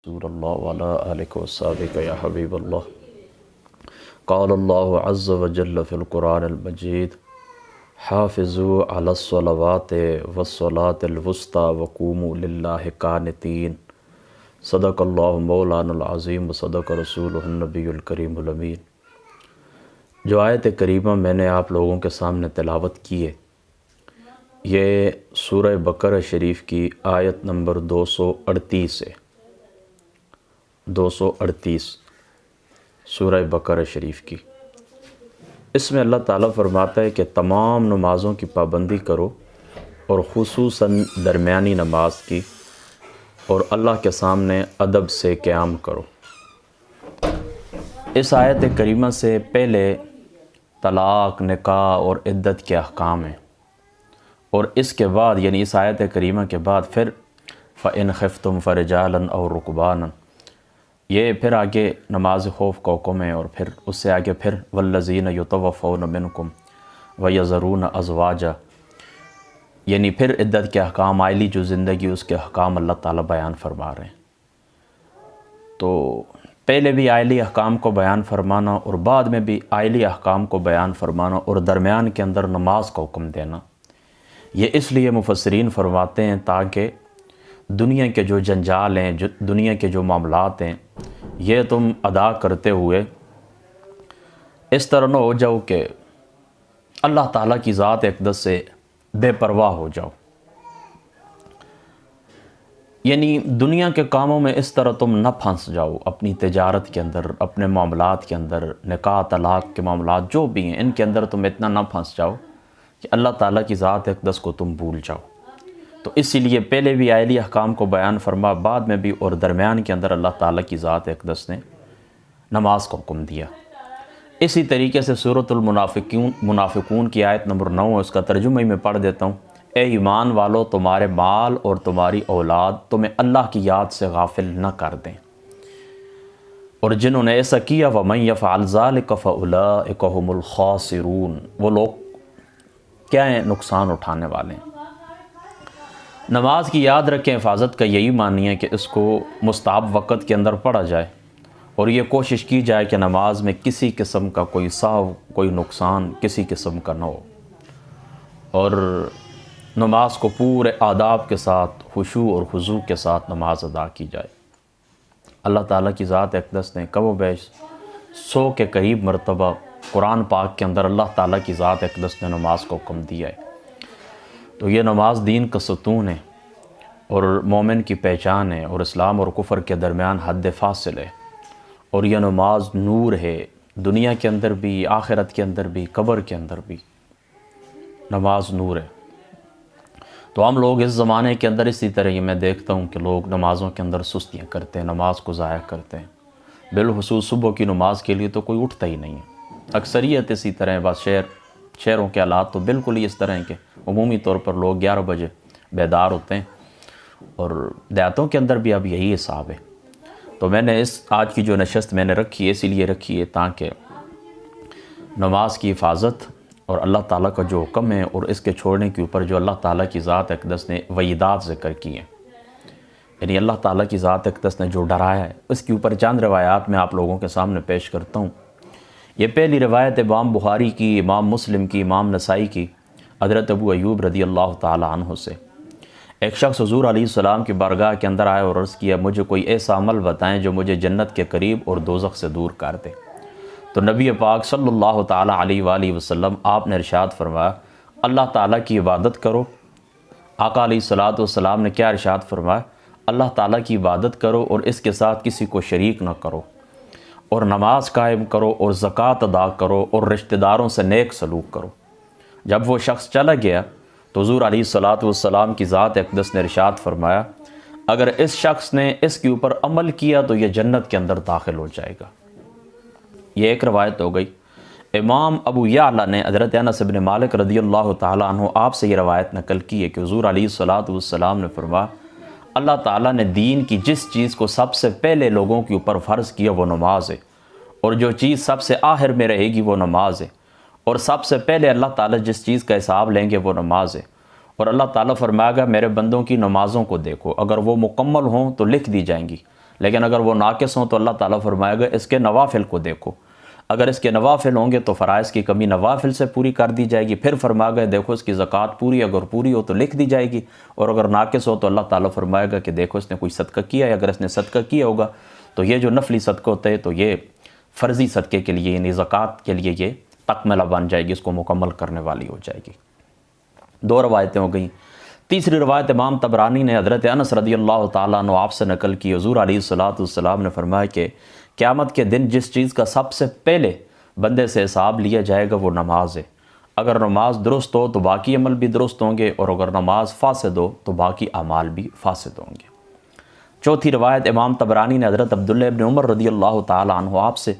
رسول اللہ وعلی آلہ وصحبہ یا حبیب اللہ۔ قال اللہ عز وجل فی القرآن المجید حافظوا علی الصلوات والصلاة الوسطی وقوموا للہ قانتین۔ صدق اللہ مولانا العظیم وصدق رسولہ النبی الکریم الامین۔ جو آیت کریمہ میں نے آپ لوگوں کے سامنے تلاوت کی ہے، یہ سورہ بقرہ شریف کی آیت نمبر 238 ہے۔ 238 سورہ بقرہ شریف کی۔ اس میں اللہ تعالیٰ فرماتا ہے کہ تمام نمازوں کی پابندی کرو اور خصوصاً درمیانی نماز کی، اور اللہ کے سامنے ادب سے قیام کرو۔ اس آیت کریمہ سے پہلے طلاق، نکاح اور عدت کے احکام ہیں، اور اس کے بعد یعنی اس آیت کریمہ کے بعد پھر فَإِنْ خِفْتُمْ فَرِجَالًا أَوْ رُكْبَانًا، یہ پھر آگے نماز خوف کا حکم ہے، اور پھر اس سے آگے پھر وَالَّذِينَ يُتَوَفَّوْنَ مِنْكُمْ وَيَذَرُونَ أَزْوَاجًا، یعنی پھر عدت کے احکام، عائلی جو زندگی اس کے احکام اللہ تعالیٰ بیان فرما رہے ہیں۔ تو پہلے بھی عائلی احکام کو بیان فرمانا اور بعد میں بھی عائلی احکام کو بیان فرمانا اور درمیان کے اندر نماز کا حکم دینا، یہ اس لیے مفسرین فرماتے ہیں تاکہ دنیا کے جو جنجال ہیں، دنیا کے جو معاملات ہیں، یہ تم ادا کرتے ہوئے اس طرح نہ ہو جاؤ کہ اللہ تعالیٰ کی ذات اقدس سے بے پرواہ ہو جاؤ، یعنی دنیا کے کاموں میں اس طرح تم نہ پھنس جاؤ، اپنی تجارت کے اندر، اپنے معاملات کے اندر، نکاح طلاق کے معاملات جو بھی ہیں ان کے اندر تم اتنا نہ پھنس جاؤ کہ اللہ تعالیٰ کی ذات اقدس کو تم بھول جاؤ۔ تو اسی لیے پہلے بھی عائلی احکام کو بیان فرما، بعد میں بھی اور درمیان کے اندر اللہ تعالیٰ کی ذات اقدس نے نماز کو حکم دیا۔ اسی طریقے سے سورۃ المنافقون کی آیت نمبر 9 ہے، اس کا ترجمہ ہی میں پڑھ دیتا ہوں۔ اے ایمان والو، تمہارے مال اور تمہاری اولاد تمہیں اللہ کی یاد سے غافل نہ کر دیں، اور جنہوں نے ایسا کیا وَمَن يَفْعَلْ ذَلِكَ فَأُولَٰئِكَ هُمُ الْخَاسِرُونَ، وہ لوگ کیا ہیں؟ نقصان اٹھانے والے ہیں۔ نماز کی یاد رکھیں، حفاظت کا یہی معنی ہے کہ اس کو مستحب وقت کے اندر پڑھا جائے، اور یہ کوشش کی جائے کہ نماز میں کسی قسم کا کوئی سہو، کوئی نقصان کسی قسم کا نہ ہو، اور نماز کو پورے آداب کے ساتھ، خشوع اور خضوع کے ساتھ نماز ادا کی جائے۔ اللہ تعالیٰ کی ذات اقدس نے کم و بیش 100 کے قریب مرتبہ قرآن پاک کے اندر اللہ تعالیٰ کی ذات اقدس نے نماز کو حکم دیا ہے۔ تو یہ نماز دین کا ستون ہے اور مومن کی پہچان ہے، اور اسلام اور کفر کے درمیان حد فاصل ہے، اور یہ نماز نور ہے، دنیا کے اندر بھی، آخرت کے اندر بھی، قبر کے اندر بھی نماز نور ہے۔ تو ہم لوگ اس زمانے کے اندر اسی طرح یہ میں دیکھتا ہوں کہ لوگ نمازوں کے اندر سستیاں کرتے ہیں، نماز کو ضائع کرتے ہیں، بالخصوص صبح کی نماز کے لیے تو کوئی اٹھتا ہی نہیں ہے۔ اکثریت اسی طرح ہے، بس شہروں کے حالات تو بالکل ہی اس طرح ہیں کہ عمومی طور پر لوگ 11 بجے بیدار ہوتے ہیں، اور دیہاتوں کے اندر بھی اب یہی حساب ہے۔ تو میں نے آج کی جو نشست میں نے رکھی ہے، اسی لیے رکھی ہے تاکہ نماز کی حفاظت اور اللہ تعالیٰ کا جو حکم ہے اور اس کے چھوڑنے کے اوپر جو اللہ تعالیٰ کی ذات اقدس نے وعیدات ذکر کی ہیں، یعنی اللہ تعالیٰ کی ذات اقدس نے جو ڈرایا ہے، اس کے اوپر چند روایات میں آپ لوگوں کے سامنے پیش کرتا ہوں۔ یہ پہلی روایت امام بخاری کی، امام مسلم کی، امام نسائی کی، حضرت ابو ایوب رضی اللہ تعالیٰ عنہ سے۔ ایک شخص حضور علیہ السلام کی بارگاہ کے اندر آئے اور عرض کیا، مجھے کوئی ایسا عمل بتائیں جو مجھے جنت کے قریب اور دوزخ سے دور کر دے۔ تو نبی پاک صلی اللہ تعالیٰ علیہ وآلہ وسلم آپ نے ارشاد فرمایا، اللہ تعالیٰ کی عبادت کرو۔ آقا علیہ الصلوۃ والسلام نے کیا ارشاد فرمایا؟ اللہ تعالیٰ کی عبادت کرو اور اس کے ساتھ کسی کو شریک نہ کرو، اور نماز قائم کرو اور زکوٰۃ ادا کرو اور رشتہ داروں سے نیک سلوک کرو۔ جب وہ شخص چلا گیا تو حضور علیہ الصلوۃ والسلام کی ذات اقدس نے ارشاد فرمایا، اگر اس شخص نے اس کے اوپر عمل کیا تو یہ جنت کے اندر داخل ہو جائے گا۔ یہ ایک روایت ہو گئی۔ امام ابو یعلیٰ نے حضرت انس بن مالک رضی اللہ تعالیٰ عنہ آپ سے یہ روایت نقل کی ہے کہ حضور علیہ الصلوۃ والسلام نے فرمایا، اللہ تعالیٰ نے دین کی جس چیز کو سب سے پہلے لوگوں کے اوپر فرض کیا وہ نماز ہے، اور جو چیز سب سے آخر میں رہے گی وہ نماز ہے، اور سب سے پہلے اللہ تعالیٰ جس چیز کا حساب لیں گے وہ نماز ہے، اور اللہ تعالیٰ فرمائے گا میرے بندوں کی نمازوں کو دیکھو، اگر وہ مکمل ہوں تو لکھ دی جائیں گی، لیکن اگر وہ ناقص ہوں تو اللہ تعالیٰ فرمائے گا اس کے نوافل کو دیکھو، اگر اس کے نوافل ہوں گے تو فرائض کی کمی نوافل سے پوری کر دی جائے گی، پھر فرما گئے دیکھو اس کی زکوٰۃ پوری، اگر پوری ہو تو لکھ دی جائے گی، اور اگر ناقص ہو تو اللہ تعالیٰ فرمائے گا کہ دیکھو اس نے کوئی صدقہ کیا ہے، اگر اس نے صدقہ کیا ہوگا تو یہ جو نفلی صدقہ ہوتا ہے تو یہ فرضی صدقے کے لیے یعنی زکوٰۃ کے لیے یہ تکملہ بن جائے گی، اس کو مکمل کرنے والی ہو جائے گی۔ 2 روایتیں ہو گئیں۔ تیسری روایت امام طبرانی نے حضرت انس رضی اللہ تعالیٰ عنہ آپ سے نقل کی، حضور علیہ الصلوۃ والسلام نے فرمایا کہ قیامت کے دن جس چیز کا سب سے پہلے بندے سے حساب لیا جائے گا وہ نماز ہے، اگر نماز درست ہو تو باقی عمل بھی درست ہوں گے، اور اگر نماز فاسد ہو تو باقی اعمال بھی فاسد ہوں گے۔ چوتھی روایت امام طبرانی نے حضرت عبداللہ ابن عمر رضی اللہ تعالیٰ عنہ آپ سے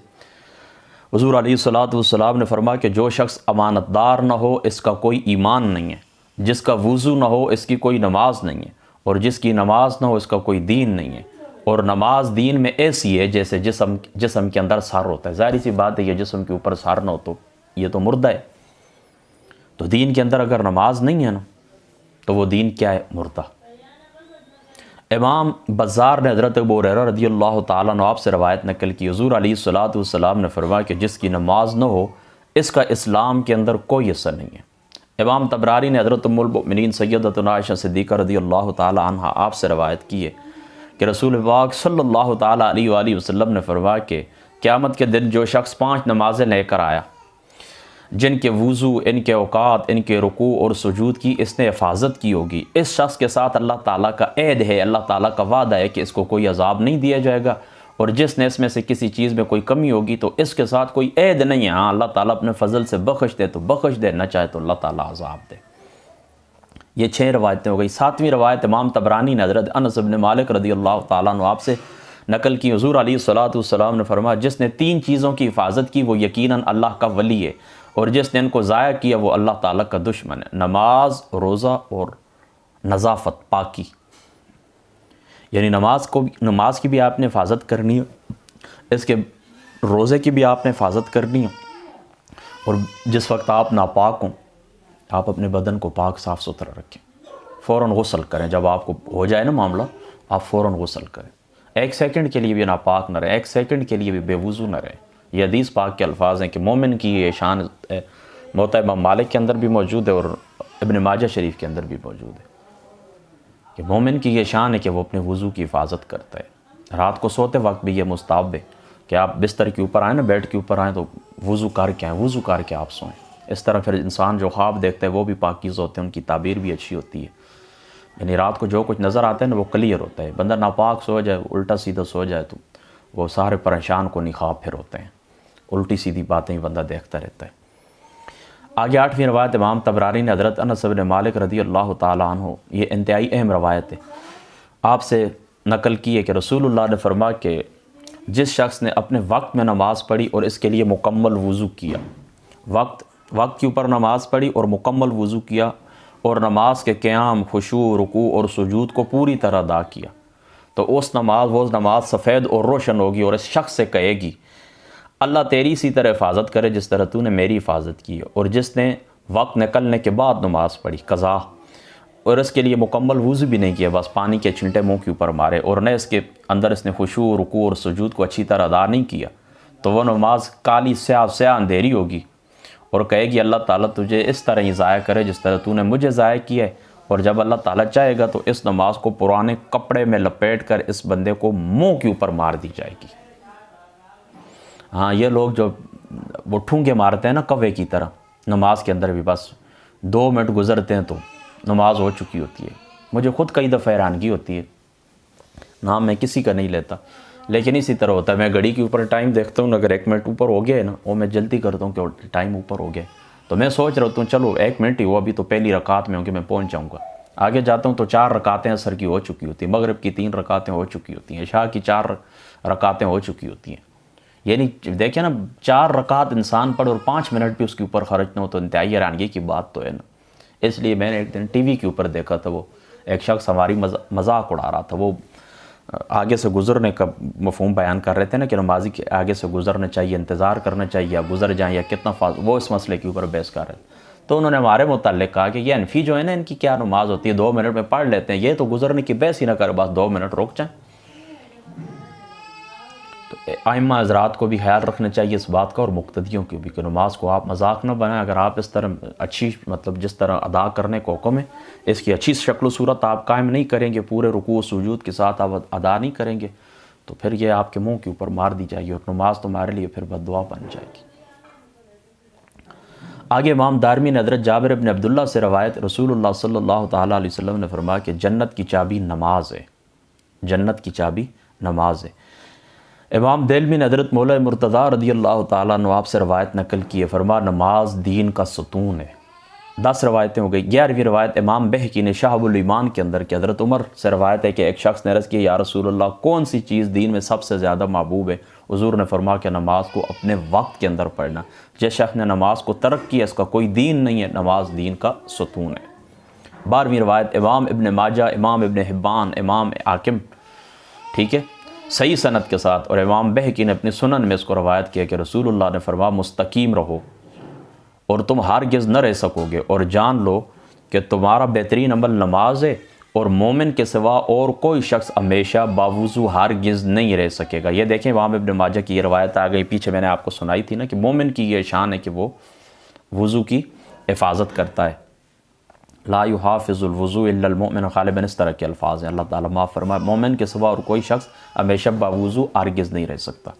حضور علیہ الصلوۃ والسلام نے فرمایا کہ جو شخص امانت دار نہ ہو اس کا کوئی ایمان نہیں ہے، جس کا وضو نہ ہو اس کی کوئی نماز نہیں ہے، اور جس کی نماز نہ ہو اس کا کوئی دین نہیں ہے، اور نماز دین میں ایسی ہے جیسے جسم کے اندر سر ہوتا ہے۔ ظاہری سی بات ہے یہ جسم کے اوپر سر نہ ہو تو یہ تو مردہ ہے، تو دین کے اندر اگر نماز نہیں ہے نا تو وہ دین کیا ہے؟ مردہ۔ امام بزار نے حضرت ابو ہریرہ رضی اللہ تعالیٰ عنہ آپ سے روایت نقل کی، حضور علیہ الصلوۃ والسلام نے فرمایا کہ جس کی نماز نہ ہو اس کا اسلام کے اندر کوئی حصہ نہیں ہے۔ امام طبرانی نے حضرت ام المؤمنین سیدتنا عائشہ صدیقہ رضی اللہ تعالیٰ عنہ آپ سے روایت کی ہے کہ رسول پاک صلی اللہ تعالیٰ علیہ وآلہ وسلم نے فرمایا کہ قیامت کے دن جو شخص 5 نمازیں لے کر آیا جن کے وضو، ان کے اوقات، ان کے رکوع اور سجود کی اس نے حفاظت کی ہوگی، اس شخص کے ساتھ اللہ تعالیٰ کا عہد ہے، اللہ تعالیٰ کا وعدہ ہے کہ اس کو کوئی عذاب نہیں دیا جائے گا، اور جس نے اس میں سے کسی چیز میں کوئی کمی ہوگی تو اس کے ساتھ کوئی عہد نہیں ہے، ہاں اللہ تعالیٰ اپنے فضل سے بخش دے تو بخش دے، نہ چاہے تو اللہ تعالیٰ عذاب دے۔ یہ 6 روایتیں ہو گئی۔ 7ویں روایت امام طبرانی نے حضرت انس بن مالک رضی اللہ تعالیٰ عنہ آپ سے نقل کی، حضور علیہ الصلوۃ والسلام نے فرمایا جس نے 3 چیزوں کی حفاظت کی وہ یقیناً اللہ کا ولی ہے، اور جس نے ان کو ضائع کیا وہ اللہ تعالیٰ کا دشمن ہے۔ نماز، روزہ اور نظافت، پاکی، یعنی نماز کی بھی آپ نے حفاظت کرنی ہے، اس کے روزے کی بھی آپ نے حفاظت کرنی ہے، اور جس وقت آپ ناپاک ہوں آپ اپنے بدن کو پاک صاف ستھرا رکھیں، فوراً غسل کریں، جب آپ کو ہو جائے نا معاملہ آپ فوراً غسل کریں، 1 سیکنڈ کے لیے بھی ناپاک نہ رہیں، 1 سیکنڈ کے لیے بھی بے وضو نہ رہیں۔ یہ حدیث پاک کے الفاظ ہیں کہ مومن کی یہ شان ہے، موطا امام مالک کے اندر بھی موجود ہے اور ابن ماجہ شریف کے اندر بھی موجود ہے کہ مومن کی یہ شان ہے کہ وہ اپنے وضو کی حفاظت کرتا ہے۔ رات کو سوتے وقت بھی یہ مستحب ہے کہ آپ بستر کے اوپر آئیں نا، بیڈ کے اوپر آئیں تو وضو کر کے آئیں، وضو کر کے آپ سوئیں، اس طرح پھر انسان جو خواب دیکھتا ہے وہ بھی پاکیزہ ہوتے ہیں، ان کی تعبیر بھی اچھی ہوتی ہے، یعنی رات کو جو کچھ نظر آتا ہے نا وہ کلیئر ہوتا ہے۔ بندہ ناپاک سو جائے، الٹا سیدھا سو جائے تو وہ سارے پریشان کو خواب پھر ہوتے ہیں، الٹی سیدھی باتیں ہی بندہ دیکھتا رہتا ہے۔ آگے 8ویں روایت امام طبرانی نے حضرت انس بن مالک رضی اللہ تعالیٰ عنہ، یہ انتہائی اہم روایت ہے، آپ سے نقل کی ہے کہ رسول اللہ نے فرمایا کہ جس شخص نے اپنے وقت میں نماز پڑھی اور اس کے لیے مکمل وضو کیا، وقت کے اوپر نماز پڑھی اور مکمل وضو کیا، اور نماز کے قیام، خشوع، رکوع اور سجود کو پوری طرح ادا کیا، تو وہ نماز سفید اور روشن ہوگی، اور اس شخص سے کہے گی اللہ تیری اسی طرح حفاظت کرے جس طرح تو نے میری حفاظت کی ہے۔ اور جس نے وقت نکلنے کے بعد نماز پڑھی قضا، اور اس کے لیے مکمل وضو بھی نہیں کیا، بس پانی کے چھنٹے منہ کے اوپر مارے، اور نہ اس کے اندر اس نے خشوع، رکوع اور سجود کو اچھی طرح ادا نہیں کیا، تو وہ نماز کالی سیاہ اندھیری ہوگی، اور کہے گی اللہ تعالیٰ تجھے اس طرح ہی ضائع کرے جس طرح تو نے مجھے ضائع کیا ہے، اور جب اللہ تعالیٰ چاہے گا تو اس نماز کو پرانے کپڑے میں لپیٹ کر اس بندے کو منہ کے اوپر مار دی جائے گی۔ ہاں یہ لوگ جو وہ ٹھونگے مارتے ہیں نا کوے کی طرح نماز کے اندر بھی، بس 2 منٹ گزرتے ہیں تو نماز ہو چکی ہوتی ہے۔ مجھے خود کئی دفعہ حیرانگی ہوتی ہے، نام میں کسی کا نہیں لیتا، لیکن اسی طرح ہوتا ہے، میں گھڑی کے اوپر ٹائم دیکھتا ہوں، اگر 1 منٹ اوپر ہو گیا ہے نا وہ میں جلدی کرتا ہوں کہ ٹائم اوپر ہو گیا، تو میں سوچ رہا ہوں چلو 1 منٹ ہی ہوا، ابھی تو پہلی رکعت میں ہوں کہ میں پہنچ جاؤں گا، آگے جاتا ہوں تو 4 رکعتیں عصر کی ہو چکی ہوتی ہیں، مغرب کی 3 رکعتیں ہو چکی ہوتی ہیں، عشاء کی 4 رکعتیں ہو چکی ہوتی ہیں، یعنی دیکھیں نا 4 رکعت انسان پڑھ اور 5 منٹ بھی اس کے اوپر خرچ نہ ہو تو انتہائی حیرانگی کی بات تو ہے نا۔ اس لیے میں نے ایک دن ٹی وی کے اوپر دیکھا تھا، وہ ایک شخص ہماری مذاق اڑا رہا تھا، وہ آگے سے گزرنے کا مفہوم بیان کر رہے تھے نا کہ نمازی کے آگے سے گزرنا چاہیے، انتظار کرنا چاہیے، یا گزر جائیں یا کتنا وہ اس مسئلے کے اوپر بحث کر رہے تھے، تو انہوں نے ہمارے متعلق کہا کہ یہ حنفی جو ہے نا ان کی کیا نماز ہوتی ہے، 2 منٹ میں پڑھ لیتے ہیں، یہ تو گزرنے کی بحث ہی نہ کرے، بس 2 منٹ رک جائیں۔ ائمہ حضرات کو بھی خیال رکھنا چاہیے اس بات کا، اور مقتدیوں کو بھی، کہ نماز کو آپ مذاق نہ بنائیں۔ اگر آپ اس طرح اچھی مطلب جس طرح ادا کرنے کو حکم ہے، اس کی اچھی شکل و صورت آپ قائم نہیں کریں گے، پورے رکوع و سجود کے ساتھ آپ ادا نہیں کریں گے، تو پھر یہ آپ کے منہ کے اوپر مار دی جائے گی، اور نماز تمہارے لیے پھر بد دعا بن جائے گی۔ آگے امام دارمی نے حضرت جابر بن عبداللہ سے روایت، رسول اللہ صلی اللہ تعالیٰ علیہ وسلم نے فرمایا کہ جنت کی چابی نماز ہے، جنت کی چابی نماز ہے۔ امام دہلوی نے حضرت مولا مرتضیٰ رضی اللہ تعالیٰ عنہ آپ سے روایت نقل کی ہے، فرمایا نماز دین کا ستون ہے۔ 10 روایتیں ہو گئی۔ 11ویں روایت امام بہقی نے شعب الایمان کے اندر کہ حضرت عمر سے روایت ہے کہ ایک شخص نے عرض کی یا رسول اللہ کون سی چیز دین میں سب سے زیادہ محبوب ہے؟ حضور نے فرمایا کہ نماز کو اپنے وقت کے اندر پڑھنا۔ جس شخص نے نماز کو ترک کیا اس کا کوئی دین نہیں ہے، نماز دین کا ستون ہے۔ 12ویں روایت امام ابن ماجہ، امام ابن حبان، امام حاکم، ٹھیک ہے، صحیح سند کے ساتھ، اور امام بہقی نے اپنی سنن میں اس کو روایت کیا کہ رسول اللہ نے فرمایا مستقیم رہو اور تم ہرگز نہ رہ سکو گے، اور جان لو کہ تمہارا بہترین عمل نماز ہے، اور مومن کے سوا اور کوئی شخص ہمیشہ باوضو ہرگز نہیں رہ سکے گا۔ یہ دیکھیں امام ابن ماجہ کی یہ روایت آ گئی، پیچھے میں نے آپ کو سنائی تھی نا کہ مومن کی یہ شان ہے کہ وہ وضو کی حفاظت کرتا ہے۔ لا یحافظ الوضو الا المؤمن، غالباً اس طرح کے الفاظ ہیں، اللہ تعالیٰ معاف فرمائے، مومن کے سوا اور کوئی شخص ہمیشہ باوضو ہرگز نہیں رہ سکتا۔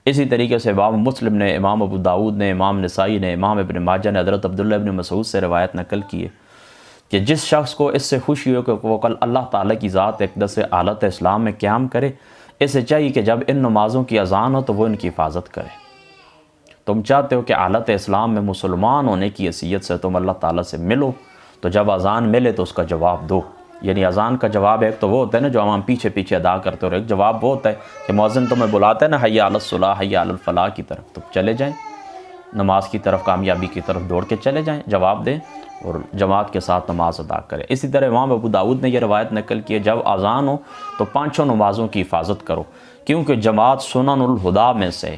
اسی طریقے سے امام مسلم نے، امام ابو داود نے، امام نسائی نے، امام ابن ماجہ نے حضرت عبداللہ ابن مسعود سے روایت نقل کی ہے کہ جس شخص کو اس سے خوشی ہو کہ وہ کل اللہ تعالیٰ کی ذات اقدس حالت اسلام میں قیام کرے، اسے چاہیے کہ جب ان نمازوں کی اذان ہو تو وہ ان کی حفاظت کرے۔ تم چاہتے ہو کہ حالت اسلام میں مسلمان ہونے کی حیثیت سے تم اللہ تعالیٰ سے ملو، تو جب اذان ملے تو اس کا جواب دو۔ یعنی اذان کا جواب ایک تو وہ ہوتا ہے نا جو ہم پیچھے پیچھے ادا کرتے ہو، اور ایک جواب وہ ہوتا ہے کہ مؤذن تمہیں بلاتا ہے نا حی علی الصلاح، حی علی الفلاح کی طرف، تو چلے جائیں نماز کی طرف، کامیابی کی طرف دوڑ کے چلے جائیں، جواب دیں اور جماعت کے ساتھ نماز ادا کریں۔ اسی طرح امام ابو داود نے یہ روایت نقل کی ہے جب اذان ہو تو 5 نمازوں کی حفاظت کرو، کیونکہ جماعت سنن الہدا میں سے،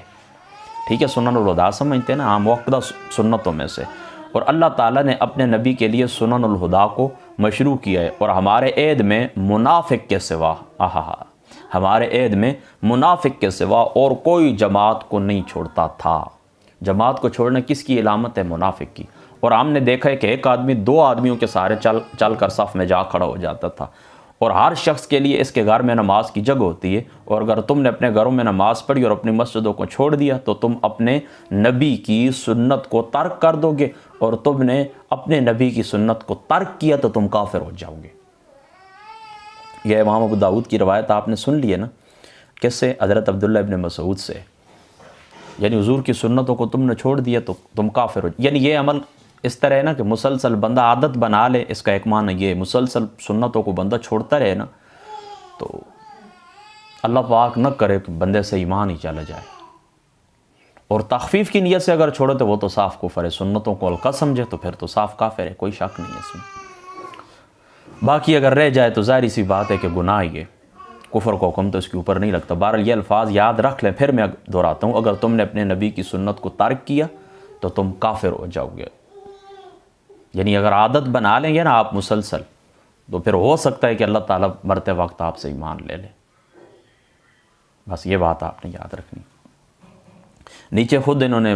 ٹھیک ہے، سنن الہدا سمجھتے ہیں نا، عام وقتہ سنتوں میں سے، اور اللہ تعالیٰ نے اپنے نبی کے لیے سنن الہدا کو مشروع کیا ہے، اور ہمارے عید میں منافق کے سوا، ہمارے عید میں منافق کے سوا اور کوئی جماعت کو نہیں چھوڑتا تھا۔ جماعت کو چھوڑنا کس کی علامت ہے؟ منافق کی۔ اور ہم نے دیکھا ہے کہ ایک آدمی 2 آدمیوں کے سہارے چل کر صف میں جا کھڑا ہو جاتا تھا، اور ہر شخص کے لیے اس کے گھر میں نماز کی جگہ ہوتی ہے، اور اگر تم نے اپنے گھروں میں نماز پڑھی اور اپنی مسجدوں کو چھوڑ دیا تو تم اپنے نبی کی سنت کو ترک کر دو گے، اور تم نے اپنے نبی کی سنت کو ترک کیا تو تم کافر ہو جاؤ گے۔ یہ امام ابو داود کی روایت آپ نے سن لی ہے نا، کس سے؟ حضرت عبداللہ ابن مسعود سے، یعنی حضور کی سنتوں کو تم نے چھوڑ دیا تو تم کافر ہو۔ یعنی یہ عمل اس طرح ہے نا کہ مسلسل بندہ عادت بنا لے، اس کا ایک معنی یہ مسلسل سنتوں کو بندہ چھوڑتا رہے نا، تو اللہ پاک نہ کرے کہ بندے سے ایمان ہی چلا جائے، اور تخفیف کی نیت سے اگر چھوڑے تو وہ تو صاف کفر ہے، سنتوں کو ہلکا سمجھے تو پھر تو صاف کافر ہے، کوئی شک نہیں ہے اس میں۔ باقی اگر رہ جائے تو ظاہر سی بات ہے کہ گناہ ہی ہے، کفر کو حکم تو اس کے اوپر نہیں لگتا۔ بہرحال یہ الفاظ یاد رکھ لیں، پھر میں دہراتا ہوں، اگر تم نے اپنے نبی کی سنت کو ترک کیا تو تم کافر ہو جاؤ گے۔ یعنی اگر عادت بنا لیں گے نا آپ مسلسل، تو پھر ہو سکتا ہے کہ اللہ تعالیٰ مرتے وقت آپ سے ایمان لے لے۔ بس یہ بات آپ نے یاد رکھنی۔ نیچے خود انہوں نے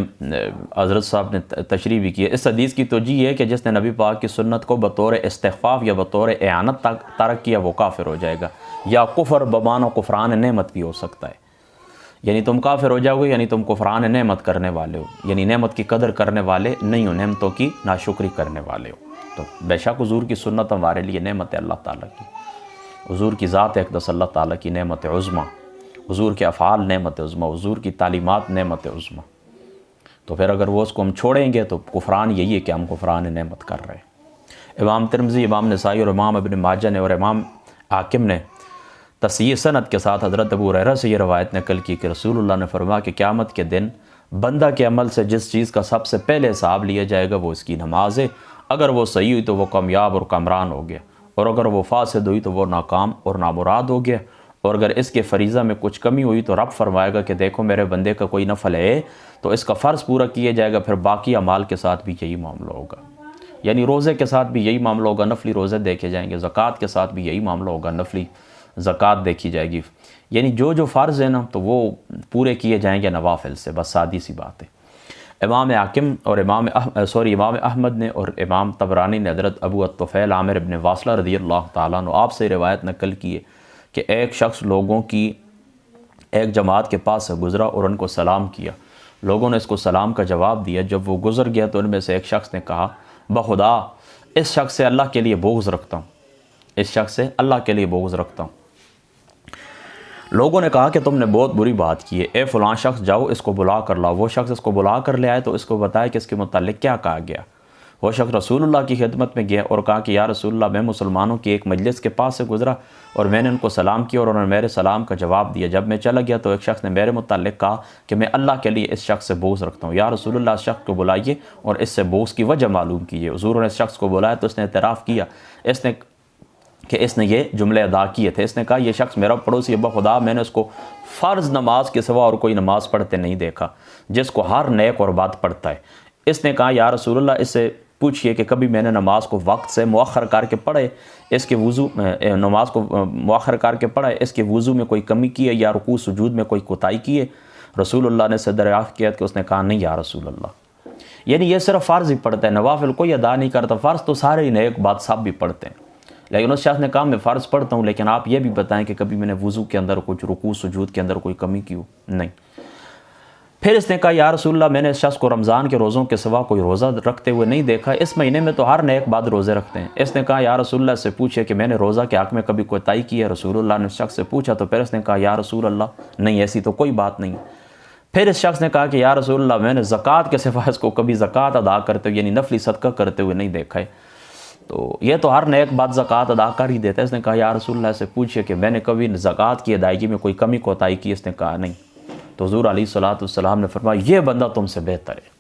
حضرت صاحب نے تشریح بھی کی ہے، اس حدیث کی توجیہ یہ ہے کہ جس نے نبی پاک کی سنت کو بطور استخفاف یا بطور اعانت ترک کیا وہ کافر ہو جائے گا، یا کفر بمعنی کفران نعمت بھی ہو سکتا ہے، یعنی تم کافر ہو جاؤ گے، یعنی تم کفران نعمت کرنے والے ہو، یعنی نعمت کی قدر کرنے والے نہیں ہو، نعمتوں کی ناشکری کرنے والے ہو۔ تو بے شک حضور کی سنت ہمارے لیے نعمت ہے اللہ تعالیٰ کی، حضور کی ذات اقدس اللہ تعالیٰ کی نعمت عظمیٰ، حضور کے افعال نعمت عظمیٰ، حضور کی تعلیمات نعمت عظمیٰ۔ تو پھر اگر وہ اس کو ہم چھوڑیں گے تو کفران یہی ہے کہ ہم کفران نعمت کر رہے ہیں۔ امام ترمذی، امام نسائی اور امام ابن ماجہ نے اور امام حاکم نے تصحیح سند کے ساتھ حضرت ابو ہریرہ سے یہ روایت نقل کی کہ رسول اللہ نے فرمایا کہ قیامت کے دن بندہ کے عمل سے جس چیز کا سب سے پہلے حساب لیا جائے گا وہ اس کی نماز ہے، اگر وہ صحیح ہوئی تو وہ کامیاب اور کامران ہو گیا، اور اگر وہ فاسد ہوئی تو وہ ناکام اور نامراد ہو گیا، اور اگر اس کے فریضہ میں کچھ کمی ہوئی تو رب فرمائے گا کہ دیکھو میرے بندے کا کوئی نفل ہے تو اس کا فرض پورا کیا جائے گا، پھر باقی اعمال کے ساتھ بھی یہی معاملہ ہوگا، یعنی روزے کے ساتھ بھی یہی معاملہ ہوگا، نفلی روزے دیکھے جائیں گے، زکوٰۃ کے ساتھ بھی یہی معاملہ ہوگا، نفلی زکوٰۃ دیکھی جائے گی، یعنی جو فرض ہے نا تو وہ پورے کیے جائیں گے نوافل سے، بس سادی سی بات ہے۔ امام حاکم اور امام احمد نے اور امام طبرانی نے حضرت ابو الطفیل عامر ابن واصلہ رضی اللہ تعالیٰ عنہ آپ سے روایت نقل کی ہے کہ ایک شخص لوگوں کی ایک جماعت کے پاس سے گزرا اور ان کو سلام کیا۔ لوگوں نے اس کو سلام کا جواب دیا۔ جب وہ گزر گیا تو ان میں سے ایک شخص نے کہا، بخدا اس شخص سے اللہ کے لیے بغض رکھتا ہوں، اس شخص سے اللہ کے لیے بغض رکھتا ہوں۔ لوگوں نے کہا کہ تم نے بہت بری بات کی ہے، اے فلاں شخص جاؤ اس کو بلا کر لاؤ۔ وہ شخص اس کو بلا کر لے آئے تو اس کو بتایا کہ اس کے متعلق کیا کہا گیا۔ وہ شخص رسول اللہ کی خدمت میں گیا اور کہا کہ یا رسول اللہ، میں مسلمانوں کی ایک مجلس کے پاس سے گزرا اور میں نے ان کو سلام کیا اور انہوں نے میرے سلام کا جواب دیا۔ جب میں چلا گیا تو ایک شخص نے میرے متعلق کہا کہ میں اللہ کے لیے اس شخص سے بغض رکھتا ہوں، یا رسول اللہ اس شخص کو بلائیے اور اس سے بغض کی وجہ معلوم کیجیے۔ حضور نے اس شخص کو بلایا تو اس نے اعتراف کیا کہ اس نے یہ جملے ادا کیے تھے۔ اس نے کہا، یہ شخص میرا پڑوسی ابا خدا، میں نے اس کو فرض نماز کے سوا اور کوئی نماز پڑھتے نہیں دیکھا جس کو ہر نیک اور بات پڑھتا ہے۔ اس نے کہا، یا رسول اللہ اس سے پوچھئے کہ کبھی میں نے نماز کو وقت سے مؤخر کر کے پڑھے، اس کے وضو نماز کو مؤخر کر کے پڑھے، اس کے وضو میں کوئی کمی کی ہے یا رکوع سجود میں کوئی کوتاہی کی ہے؟ رسول اللہ نے سے دریافت کیا کہ اس نے کہا، نہیں یا رسول اللہ۔ یعنی یہ صرف فرض ہی پڑھتا ہے، نوافل کوئی ادا نہیں کرتا۔ فرض تو سارے ہی نیک بات سب بھی پڑھتے ہیں، لیکن اس شخص نے کہا میں فرض پڑھتا ہوں لیکن آپ یہ بھی بتائیں کہ کبھی میں نے وضو کے اندر کچھ رکوع سجود کے اندر کوئی کمی کی ہو؟ نہیں۔ پھر اس نے کہا، یا رسول اللہ، میں نے اس شخص کو رمضان کے روزوں کے سوا کوئی روزہ رکھتے ہوئے نہیں دیکھا، اس مہینے میں تو ہر نیک بعد روزے رکھتے ہیں۔ اس نے کہا، یا رسول اللہ سے پوچھے کہ میں نے روزہ کے حق میں کبھی کوتاہی کی ہے؟ رسول اللہ نے اس شخص سے پوچھا تو پھر اس نے کہا، یا رسول اللہ نہیں، ایسی تو کوئی بات نہیں۔ پھر اس شخص نے کہا کہ یا رسول اللہ، میں نے زکوٰۃ کے سوا اس کو کبھی زکوٰۃ ادا کرتے ہوئے یعنی نفلی صدقہ کرتے ہوئے نہیں دیکھا ہے، تو یہ تو ہر نیک بات زکوٰۃ ادا کر ہی دیتا ہے۔ اس نے کہا، یا رسول اللہ سے پوچھے کہ میں نے کبھی زکوٰۃ کی ادائیگی میں کوئی کمی کوتاہی کی؟ اس نے کہا نہیں۔ تو حضور علیہ الصلوۃ والسلام نے فرمایا، یہ بندہ تم سے بہتر ہے۔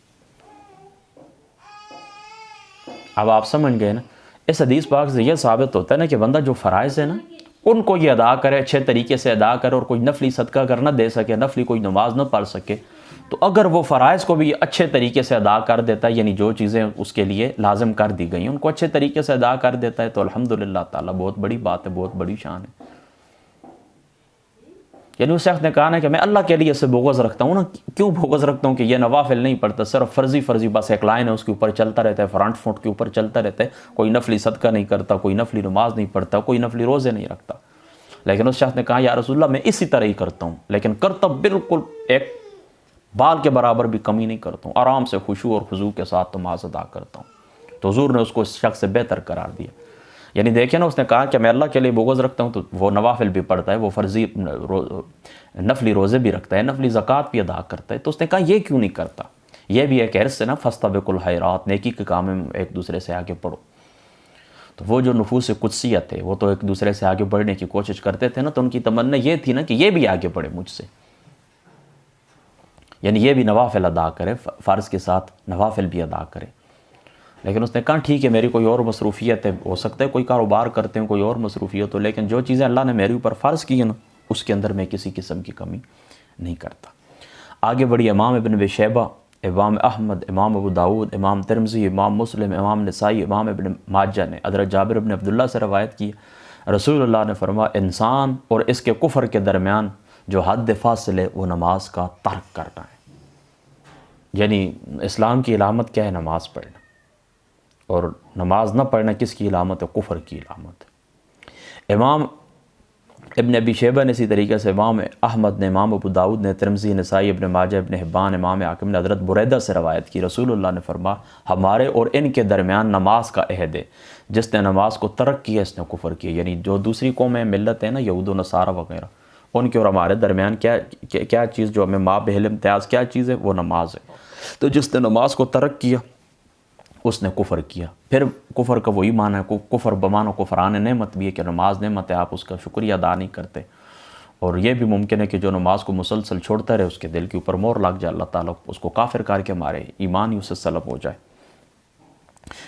اب آپ سمجھ گئے نا، اس حدیث پاک سے یہ ثابت ہوتا ہے نا کہ بندہ جو فرائض ہے نا ان کو یہ ادا کرے، اچھے طریقے سے ادا کرے، اور کوئی نفلی صدقہ اگر نہ دے سکے، نفلی کوئی نماز نہ پڑھ سکے، تو اگر وہ فرائض کو بھی اچھے طریقے سے ادا کر دیتا ہے، یعنی جو چیزیں اس کے لیے لازم کر دی گئی ہیں ان کو اچھے طریقے سے ادا کر دیتا ہے، تو الحمدللہ تعالیٰ بہت بڑی بات ہے، بہت بڑی شان ہے۔ یعنی اس شخص نے کہا نا کہ میں اللہ کے لیے اسے بغض رکھتا ہوں نا، کیوں بغض رکھتا ہوں کہ یہ نوافل نہیں پڑھتا، صرف فرضی بس ایک لائن ہے اس کے اوپر چلتا رہتا ہے، فرنٹ فوٹ کے اوپر چلتا رہتا ہے، کوئی نفلی صدقہ نہیں کرتا، کوئی نفلی نماز نہیں پڑھتا، کوئی نفلی روزے نہیں رکھتا۔ لیکن اس شخص نے کہا، یا رسول اللہ میں اسی طرح ہی کرتا ہوں، لیکن کرتا بالکل ایک بال کے برابر بھی کمی نہیں کرتا ہوں، آرام سے خشوع اور خضوع کے ساتھ نماز ادا کرتا ہوں۔ تو حضور نے اس کو اس شخص سے بہتر قرار دیا۔ یعنی دیکھیں نا، اس نے کہا کہ میں اللہ کے لیے بغض رکھتا ہوں، تو وہ نوافل بھی پڑھتا ہے، وہ فرضی نفلی روزے بھی رکھتا ہے، نفلی زکوٰۃ بھی ادا کرتا ہے، تو اس نے کہا یہ کیوں نہیں کرتا؟ یہ بھی ایک حرص ہے نا، فاستبقوا الخیرات، نیکی کے کام میں ایک دوسرے سے آگے بڑھو۔ تو وہ جو نفوس قدسیت ہے وہ تو ایک دوسرے سے آگے بڑھنے کی کوشش کرتے تھے نا، تو ان کی تمنا یہ تھی نا کہ یہ بھی آگے بڑھے مجھ سے، یعنی یہ بھی نوافل ادا کرے، فرض کے ساتھ نوافل بھی ادا کرے۔ لیکن اس نے کہا ٹھیک ہے، میری کوئی اور مصروفیت ہے، ہو سکتا ہے کوئی کاروبار کرتے ہیں، کوئی اور مصروفیت ہو، لیکن جو چیزیں اللہ نے میرے اوپر فرض کی ہیں نا اس کے اندر میں کسی قسم کی کمی نہیں کرتا۔ آگے بڑھی امام ابن ابی شیبہ، امام احمد، امام ابو داود، امام ترمذی، امام مسلم، امام نسائی، امام ابن ماجہ نے حضرت جابر بن عبداللہ سے روایت کی، رسول اللہ نے فرمایا، انسان اور اس کے کفر کے درمیان جو حد فاصل ہے وہ نماز کا ترک کرنا ہے۔ یعنی اسلام کی علامت کیا ہے؟ نماز پڑھنا، اور نماز نہ پڑھنا کس کی علامت ہے؟ کفر کی علامت ہے۔ امام ابن ابی شیبہ نے اسی طریقے سے، امام احمد نے، امام ابو داود نے، ترمذی، نسائی، ابن ماجہ، ابن حبان، امام حاکم نے حضرت بریدہ سے روایت کی، رسول اللہ نے فرمایا، ہمارے اور ان کے درمیان نماز کا عہد ہے، جس نے نماز کو ترک کیا اس نے کفر کیا۔ یعنی جو دوسری قومیں ملت ہیں نا، یہود و نصارہ وغیرہ، ان کے اور ہمارے درمیان کیا چیز جو ہمیں مابہل امتیاز کیا چیز ہے؟ وہ نماز ہے۔ تو جس نے نماز کو ترک کیا اس نے کفر کیا۔ پھر کفر کا وہی معنی ہے، کفر بمعنی کفران نعمت بھی ہے کہ نماز نعمت ہے، آپ اس کا شکریہ ادا نہیں کرتے۔ اور یہ بھی ممکن ہے کہ جو نماز کو مسلسل چھوڑتا رہے اس کے دل کے اوپر مور لگ جائے، اللہ تعالیٰ اس کو کافر کر کے مارے، ایمان ہی اسے سلب ہو جائے،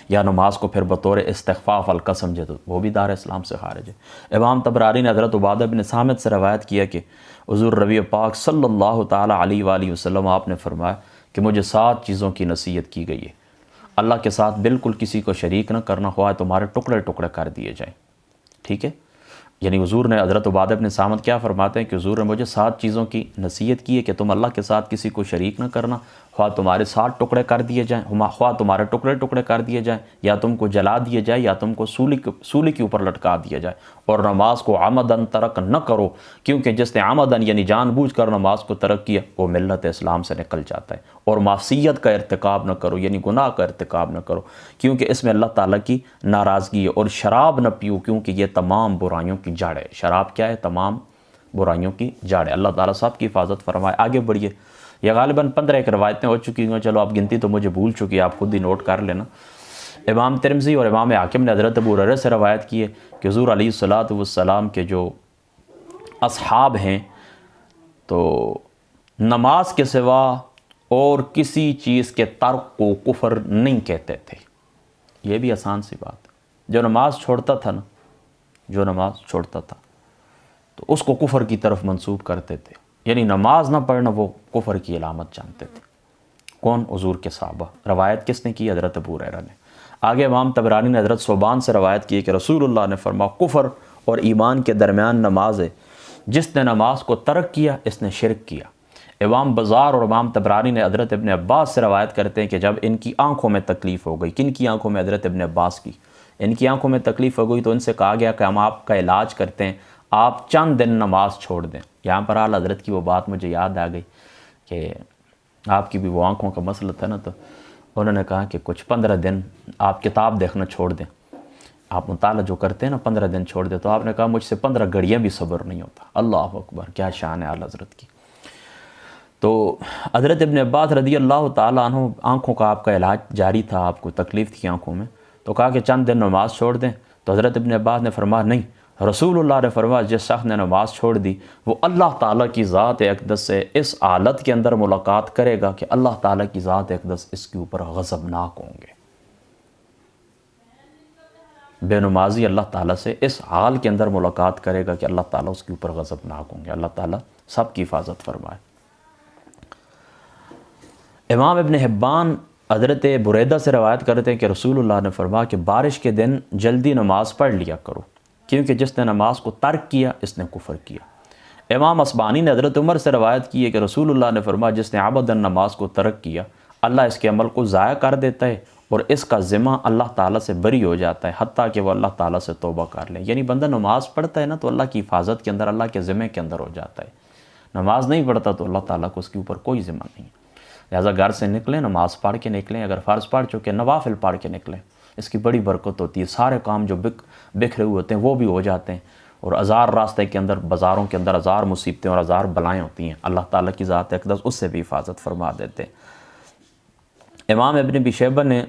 یا نماز کو پھر بطور استخفاف ہلکا سمجھے تو وہ بھی دار اسلام سے خارج ہے۔ امام طبرانی نے حضرت عبادہ بن صامت سے روایت کیا کہ حضور ربیع پاک صلی اللہ تعالیٰ علیہ وآلہ وسلم آپ نے فرمایا کہ مجھے 7 چیزوں کی نصیحت کی گئی ہے۔ اللہ کے ساتھ بالکل کسی کو شریک نہ کرنا، خواہ تمہارے ٹکڑے ٹکڑے کر دیے جائیں، ٹھیک ہے؟ یعنی حضور نے حضرت عبادہ بن صامت کیا فرماتے ہیں کہ حضور نے مجھے 7 چیزوں کی نصیحت کی ہے کہ تم اللہ کے ساتھ کسی کو شریک نہ کرنا، خواہ تمہارے 7 ٹکڑے کر دیے جائیں، خواہ تمہارے ٹکڑے ٹکڑے کر دیے جائیں، یا تم کو جلا دیے جائے، یا تم کو سولی کے اوپر لٹکا دیا جائے، اور نماز کو عمدن ترک نہ کرو، کیونکہ جس نے عمدن یعنی جان بوجھ کر نماز کو ترک کیا وہ ملت اسلام سے نکل جاتا ہے، اور معصیت کا ارتکاب نہ کرو یعنی گناہ کا ارتکاب نہ کرو، کیونکہ اس میں اللہ تعالیٰ کی ناراضگی ہے، اور شراب نہ پیو کیونکہ یہ تمام برائیوں کی جڑ ہے۔ شراب کیا ہے؟ تمام برائیوں کی جڑ ہے۔ اللہ تعالیٰ سب کی حفاظت فرمائے۔ آگے بڑھیے، یہ غالباً 15 ایک روایتیں ہو چکی ہیں، چلو آپ گنتی تو مجھے بھول چکی ہے، آپ خود ہی نوٹ کر لینا۔ امام ترمذی اور امام حاکم نے حضرت ابو ہریرہ سے روایت کی ہے کہ حضور علیہ الصلوۃ والسلام کے جو اصحاب ہیں تو نماز کے سوا اور کسی چیز کے ترک کو کفر نہیں کہتے تھے۔ یہ بھی آسان سی بات ہے، جو نماز چھوڑتا تھا نا، جو نماز چھوڑتا تھا تو اس کو کفر کی طرف منسوب کرتے تھے، یعنی نماز نہ پڑھنا وہ کفر کی علامت جانتے تھے۔ کون؟ حضور کے صحابہ۔ روایت کس نے کی؟ حضرت ابو ہریرہ نے۔ آگے امام طبرانی نے حضرت ثوبان سے روایت کی کہ رسول اللہ نے فرمایا کفر اور ایمان کے درمیان نماز ہے، جس نے نماز کو ترک کیا اس نے شرک کیا۔ امام بزار اور امام طبرانی نے حضرت ابن عباس سے روایت کرتے ہیں کہ جب ان کی آنکھوں میں تکلیف ہو گئی، کن کی آنکھوں میں؟ حضرت ابن عباس کی۔ ان کی آنکھوں میں تکلیف ہو گئی تو ان سے کہا گیا کہ ہم آپ کا علاج کرتے ہیں، آپ چند دن نماز چھوڑ دیں۔ یہاں پر اعلیٰ حضرت کی وہ بات مجھے یاد آ گئی کہ آپ کی بھی وہ آنکھوں کا مسئلہ تھا نا، تو انہوں نے کہا کہ کچھ 15 دن آپ کتاب دیکھنا چھوڑ دیں، آپ مطالعہ جو کرتے ہیں نا 15 دن چھوڑ دیں۔ تو آپ نے کہا مجھ سے 15 گھڑیاں بھی صبر نہیں ہوتا۔ اللہ اکبر، کیا شان ہے اعلیٰ حضرت کی۔ تو حضرت ابن عباس رضی اللہ تعالیٰ عنہ، آنکھوں کا آپ کا علاج جاری تھا، آپ کو تکلیف تھی آنکھوں میں، تو کہا کہ چند دن نماز چھوڑ دیں۔ تو حضرت ابن عباس نے فرمایا نہیں، رسول اللہ نے فرمایا جس شخص نے نماز چھوڑ دی وہ اللہ تعالیٰ کی ذات اقدس سے اس حالت کے اندر ملاقات کرے گا کہ اللہ تعالیٰ کی ذات اقدس اس کے اوپر غضبناک ہوں گے۔ بے نمازی اللہ تعالیٰ سے اس حال کے اندر ملاقات کرے گا کہ اللہ تعالیٰ اس کے اوپر غضبناک ہوں گے۔ اللہ تعالیٰ سب کی حفاظت فرمائے۔ امام ابن حبان حضرت بریدہ سے روایت کرتے ہیں کہ رسول اللہ نے فرمایا کہ بارش کے دن جلدی نماز پڑھ لیا کرو، کیونکہ جس نے نماز کو ترک کیا اس نے کفر کیا۔ امام اصبہانی نے حضرت عمر سے روایت کی ہے کہ رسول اللہ نے فرمایا جس نے عبداً نماز کو ترک کیا اللہ اس کے عمل کو ضائع کر دیتا ہے اور اس کا ذمہ اللہ تعالیٰ سے بری ہو جاتا ہے، حتیٰ کہ وہ اللہ تعالیٰ سے توبہ کر لے۔ یعنی بندہ نماز پڑھتا ہے نا تو اللہ کی حفاظت کے اندر، اللہ کے ذمے کے اندر ہو جاتا ہے۔ نماز نہیں پڑھتا تو اللہ تعالیٰ کو اس کے اوپر کوئی ذمہ نہیں ہے۔ لہٰذا گھر سے نکلیں، نماز پڑھ کے نکلیں، اگر فرض پڑھ چکے نوافل پڑھ کے نکلیں، اس کی بڑی برکت ہوتی ہے۔ سارے کام جو بکھرے ہوئے ہوتے ہیں وہ بھی ہو جاتے ہیں، اور ہزار راستے کے اندر، بازاروں کے اندر ہزار مصیبتیں اور ہزار بلائیں ہوتی ہیں، اللہ تعالیٰ کی ذات اقدس اس سے بھی حفاظت فرما دیتے ہیں۔ امام ابن ابی شیبہ نے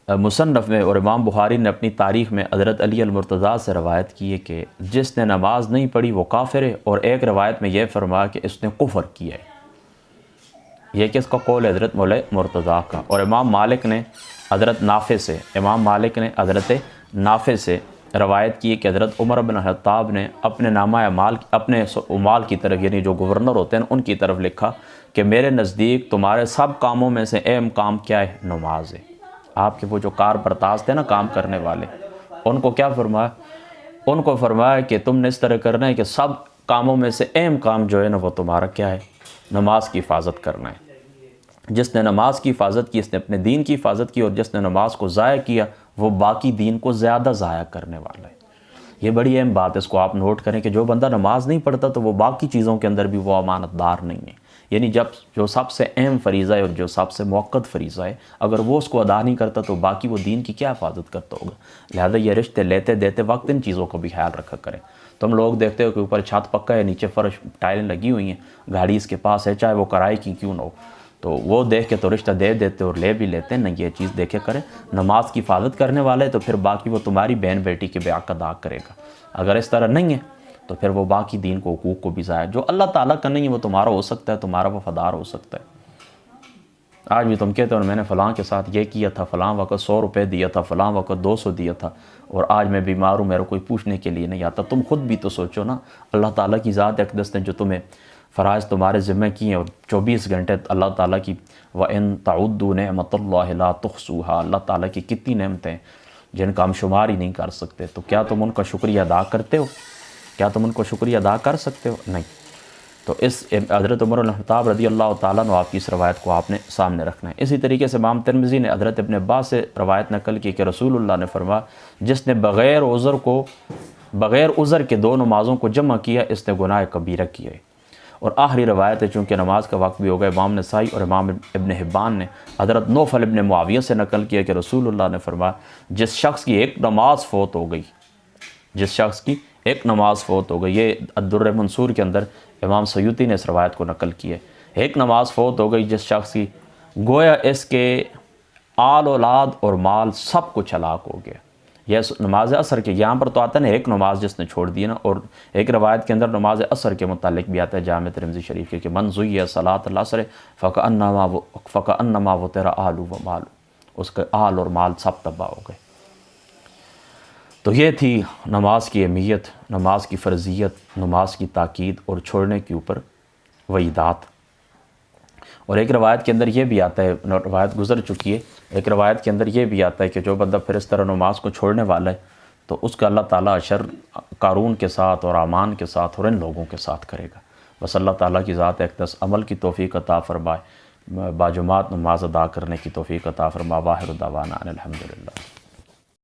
مصنف میں اور امام بخاری نے اپنی تاریخ میں حضرت علی المرتضیٰ سے روایت کی ہے کہ جس نے نماز نہیں پڑھی وہ کافر ہے، اور ایک روایت میں یہ فرمایا کہ اس نے کفر کیا ہے۔ یہ کس کا قول ہے؟ حضرت مولا مرتضیٰ کا۔ اور امام مالک نے حضرت نافع سے روایت کی کہ حضرت عمر بن خطاب نے اپنے نامہ اعمال، اپنے اعمال کی طرف، یعنی جو گورنر ہوتے ہیں ان کی طرف لکھا کہ میرے نزدیک تمہارے سب کاموں میں سے اہم کام کیا ہے؟ نماز ہے۔ آپ کے وہ جو کار برتاز تھے نا، کام کرنے والے، ان کو کیا فرمایا؟ ان کو فرمایا کہ تم نے اس طرح کرنا ہے کہ سب کاموں میں سے اہم کام جو ہے نا وہ تمہارا کیا ہے؟ نماز کی حفاظت کرنا ہے۔ جس نے نماز کی حفاظت کی اس نے اپنے دین کی حفاظت کی، اور جس نے نماز کو ضائع کیا وہ باقی دین کو زیادہ ضائع کرنے والا ہے۔ یہ بڑی اہم بات ہے، اس کو آپ نوٹ کریں کہ جو بندہ نماز نہیں پڑھتا تو وہ باقی چیزوں کے اندر بھی وہ امانت دار نہیں ہے۔ یعنی جب جو سب سے اہم فریضہ ہے اور جو سب سے موقت فریضہ ہے اگر وہ اس کو ادا نہیں کرتا تو باقی وہ دین کی کیا حفاظت کرتا ہوگا۔ لہذا یہ رشتے لیتے دیتے وقت ان چیزوں کا بھی خیال رکھا کریں۔ تم لوگ دیکھتے ہو کہ اوپر چھت پکا ہے، نیچے فرش ٹائلیں لگی ہوئی ہیں، گاڑی اس کے پاس ہے، چاہے وہ کرائے کی کیوں نہ ہو، تو وہ دیکھ کے تو رشتہ دے دیتے اور لے بھی لیتے ہیں۔ نہ یہ چیز دیکھے کریں، نماز کی حفاظت کرنے والے تو پھر باقی وہ تمہاری بہن بیٹی کے بے حق ادا کرے گا۔ اگر اس طرح نہیں ہے تو پھر وہ باقی دین کو، حقوق کو بھی ضائع، جو اللہ تعالیٰ کا نہیں ہے وہ تمہارا ہو سکتا ہے، تمہارا وفادار ہو سکتا ہے۔ آج بھی تم کہتے ہو میں نے فلاں کے ساتھ یہ کیا تھا، فلاں وقت 100 روپے دیا تھا، فلاں وقت 200 دیا تھا، اور آج میں بیمار ہوں، میرے کوئی پوچھنے کے لیے نہیں آتا۔ تم خود بھی تو سوچو نا، اللہ تعالیٰ کی ذات اقدس نے جو تمہیں فرائض تمہارے ذمہ کیے ہیں، اور 24 گھنٹے اللہ تعالیٰ کی وَإِن تَعُدُّوا نِعْمَتَ اللَّهِ لَا تُحْصُوهَا، اللہ تعالیٰ کی کتنی نعمتیں، جن کا ہم شمار ہی نہیں کر سکتے، تو کیا تم ان کا شکریہ ادا کرتے ہو؟ کیا تم ان کو شکریہ ادا کر سکتے ہو؟ نہیں۔ تو اس حضرت عمر بن الخطاب رضی اللہ تعالیٰ عنہ آپ کی اس روایت کو آپ نے سامنے رکھنا ہے۔ اسی طریقے سے امام ترمذی نے حضرت ابن عباس سے روایت نقل کی کہ رسول اللہ نے فرمایا جس نے بغیر عذر کے 2 نمازوں کو جمع کیا اس نے گناہ کبیرہ کیا ہے۔ اور آخری روایت ہے، چونکہ نماز کا وقت بھی ہو گیا، امام نسائی اور امام ابن حبان نے حضرت نوفل ابن معاویہ سے نقل کیا کہ رسول اللہ نے فرمایا جس شخص کی ایک نماز فوت ہو گئی، یہ الدر منصور کے اندر امام سیوطی نے اس روایت کو نقل کی ہے، ایک نماز فوت ہو گئی جس شخص کی، گویا اس کے آل اولاد اور مال سب کچھ ہلاک ہو گیا۔ یہ نماز عصر کے یہاں پر تو آتا ہے نا ایک نماز جس نے چھوڑ دی نا، اور ایک روایت کے اندر نماز عصر کے متعلق بھی آتا ہے جامع ترمذی شریف کے کہ من ضیع صلاۃ العصر فکأنما وطر آلہ و مال، اس کے آل اور مال سب تباہ ہو گئے۔ تو یہ تھی نماز کی اہمیت، نماز کی فرضیت، نماز کی تاکید اور چھوڑنے کے اوپر وعیدات۔ اور ایک روایت کے اندر یہ بھی آتا ہے، روایت گزر چکی ہے، ایک روایت کے اندر یہ بھی آتا ہے کہ جو بندہ پھر اس طرح نماز کو چھوڑنے والا ہے تو اس کا اللہ تعالیٰ اشر قارون کے ساتھ اور آمان کے ساتھ اور ان لوگوں کے ساتھ کرے گا۔ بس اللہ تعالیٰ کی ذات اقدس عمل کی توفیق عطا فرمائے، باجماعت نماز ادا کرنے کی توفیق عطا فرمائے۔ واخر دعوانا ان الحمدللہ۔